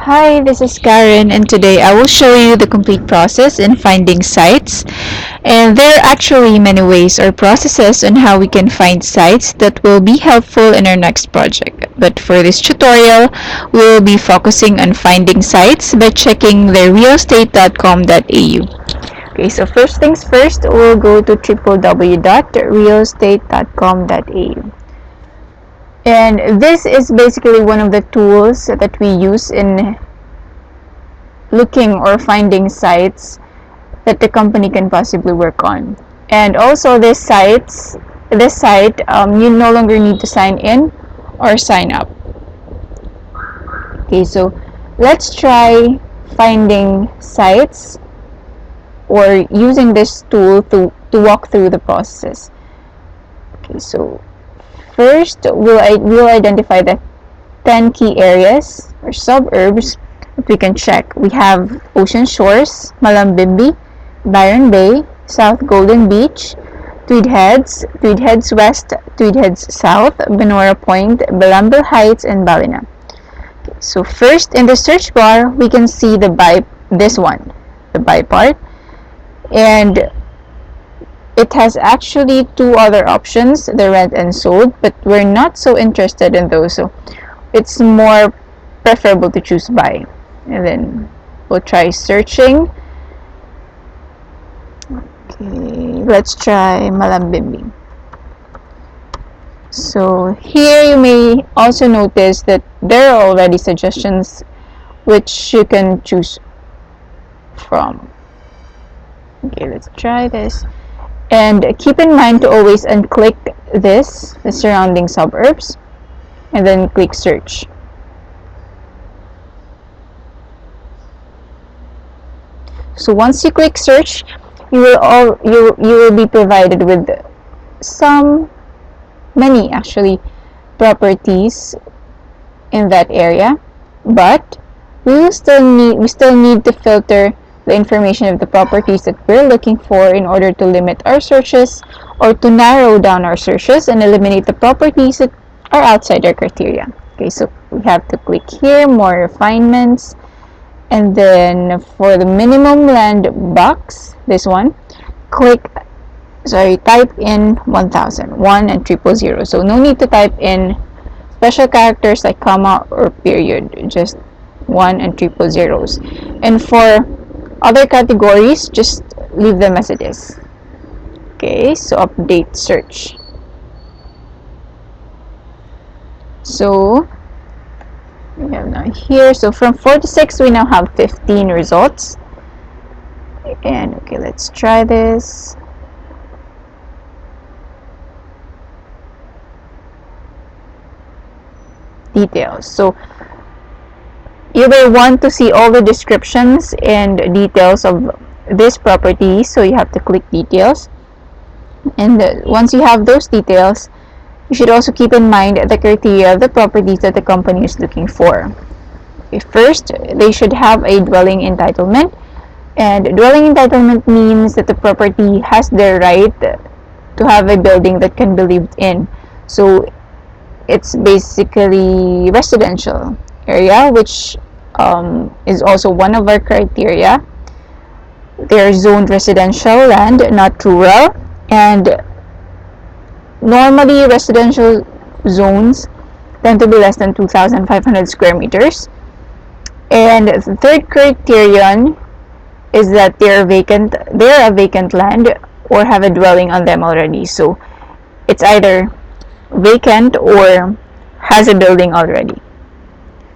Hi, this is Karen, and today I will show you the complete process in finding sites. And there are actually many ways or processes on how we can find sites that will be helpful in our next project. But for this tutorial, we will be focusing on finding sites by checking the realestate.com.au. Okay, so first things first, we'll go to www.realestate.com.au. And this is basically one of the tools that we use in looking or finding sites that the company can possibly work on. And also this site, you no longer need to sign in or sign up. Okay, so let's try finding sites or using this tool to walk through the process. Okay, so first we'll identify the 10 key areas or suburbs that we can check. We have Ocean Shores, Malambimbi, Byron Bay, South Golden Beach, Tweed Heads West, Tweed Heads South, Benora Point, Belambil Heights, and Balina. Okay, so first in the search bar, we can see the buy part, and it has actually two other options, the rent and sold, but we're not so interested in those, so it's more preferable to choose buy. And then we'll try searching. Okay, let's try Malambimbi. So here you may also notice that there are already suggestions which you can choose from. Okay, let's try this. And keep in mind to always unclick the surrounding suburbs, and then click search. So once you click search, you will be provided with many actually properties in that area, but we still need to filter the information of the properties that we're looking for in order to limit our searches or to narrow down our searches and eliminate the properties that are outside our criteria. Okay, so we have to click here, more refinements, and then for the minimum land box, this one, type in 1000, 1 and 000. So no need to type in special characters like comma or period, just 1 and 000. And for other categories, just leave them as it is. Okay, so update search. So we have now here, so from 46 we now have 15 results. And okay, let's try this. Details. So you will want to see all the descriptions and details of this property, so you have to click details. And once you have those details, you should also keep in mind the criteria of the properties that the company is looking for. Okay, first, they should have a dwelling entitlement. And dwelling entitlement means that the property has the right to have a building that can be lived in. So it's basically residential area, which is also one of our criteria. They're zoned residential land, not rural, and normally residential zones tend to be less than 2,500 square meters. And the third criterion is that they're a vacant land or have a dwelling on them already. So it's either vacant or has a building already.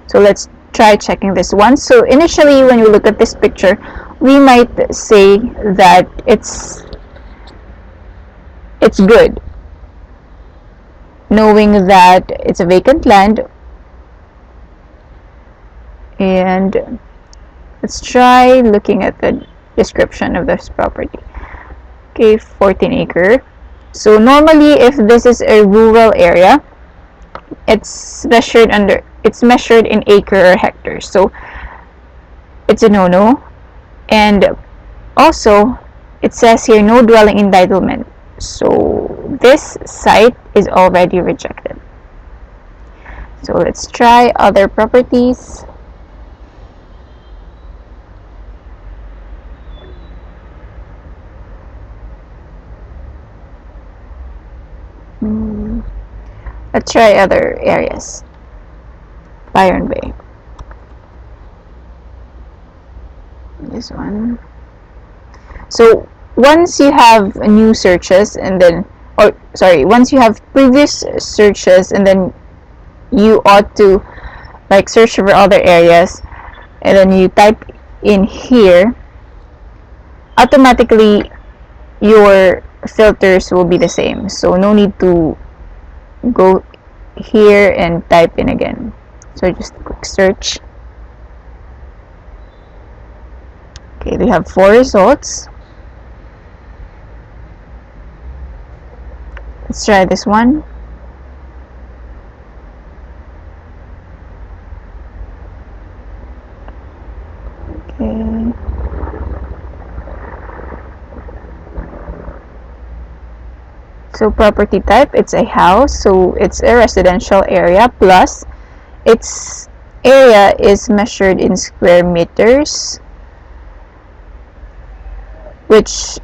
So let's try checking this one. So initially, when you look at this picture, we might say that it's good, knowing that it's a vacant land. And let's try looking at the description of this property. Okay, 14 acre. So normally, if this is a rural area, it's measured in acre or hectares. So it's a no-no. And also, it says here no dwelling entitlement. So this site is already rejected. So let's try other properties. Let's try other areas. Byron Bay. This one. So once you have new searches and then, or sorry, once you have previous searches and then you ought to like search for other areas and then you type in here, automatically your filters will be the same. So no need to go here and type in again. So just click search. Okay, they have 4 results. Let's try this one. Okay. So property type, it's a house, so it's a residential area, plus its area is measured in square meters, which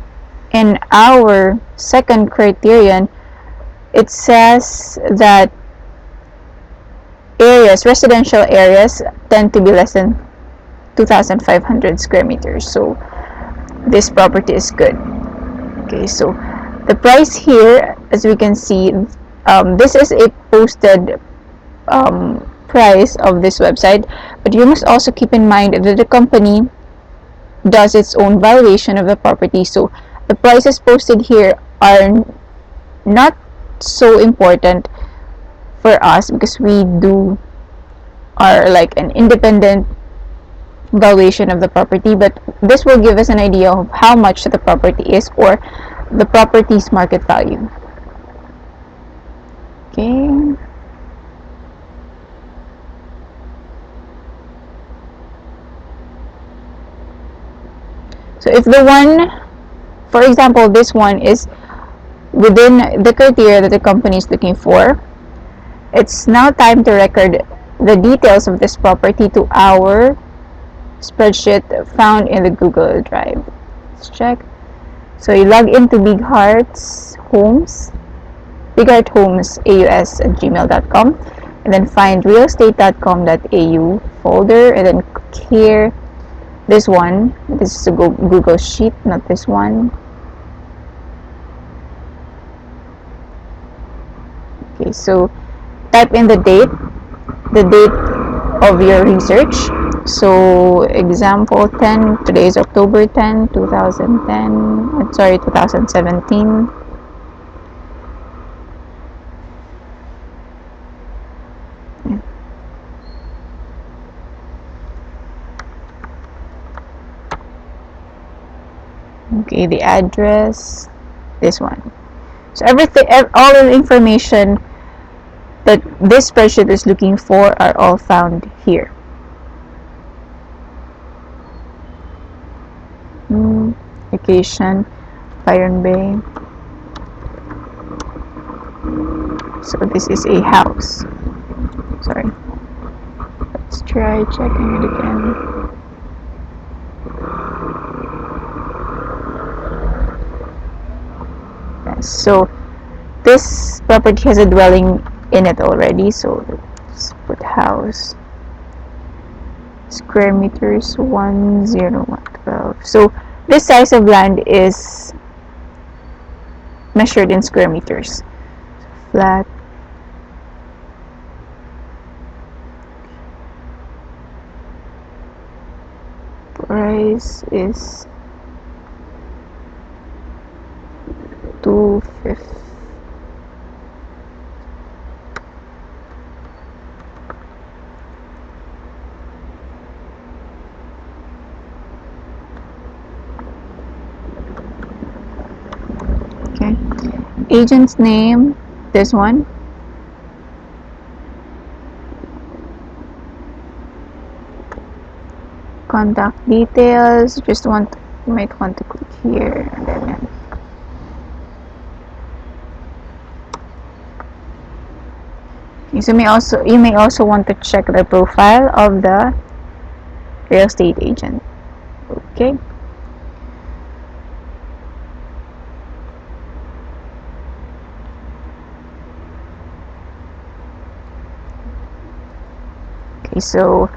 in our second criterion, it says that residential areas tend to be less than 2,500 square meters. So this property is good. Okay, so the price here, as we can see, this is a posted price of this website, but you must also keep in mind that the company does its own valuation of the property. So the prices posted here are not so important for us because we do are like an independent valuation of the property, but this will give us an idea of how much the property is or the property's market value. Okay. So if the one, for example, this one is within the criteria that the company is looking for, it's now time to record the details of this property to our spreadsheet found in the Google Drive. Let's check. So you log into Big Hearts Homes, bighearthomesaus@gmail.com, and then find realestate.com.au folder, and then click here. This one. This is a Google Sheet, not this one. Okay, so type in the date of your research. So example 10, today is October 10, 2010, sorry, 2017. Okay, the address, this one. So everything, all the information that this spreadsheet is looking for are all found here. Location, Byron Bay. So this is a house. Sorry. Let's try checking it again. Yes, so this property has a dwelling in it already, so let's put house. Square meters 10112. So this size of land is measured in square meters. Flat. Price is 250. Okay. Agent's name, this one. Contact details, you might want to click here and then okay, so you may also want to check the profile of the real estate agent. Okay. Okay, so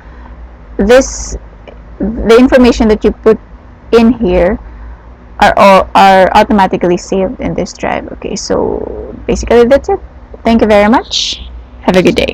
the information that you put in here are automatically saved in this drive. Okay, so basically that's it. Thank you very much. Have a good day.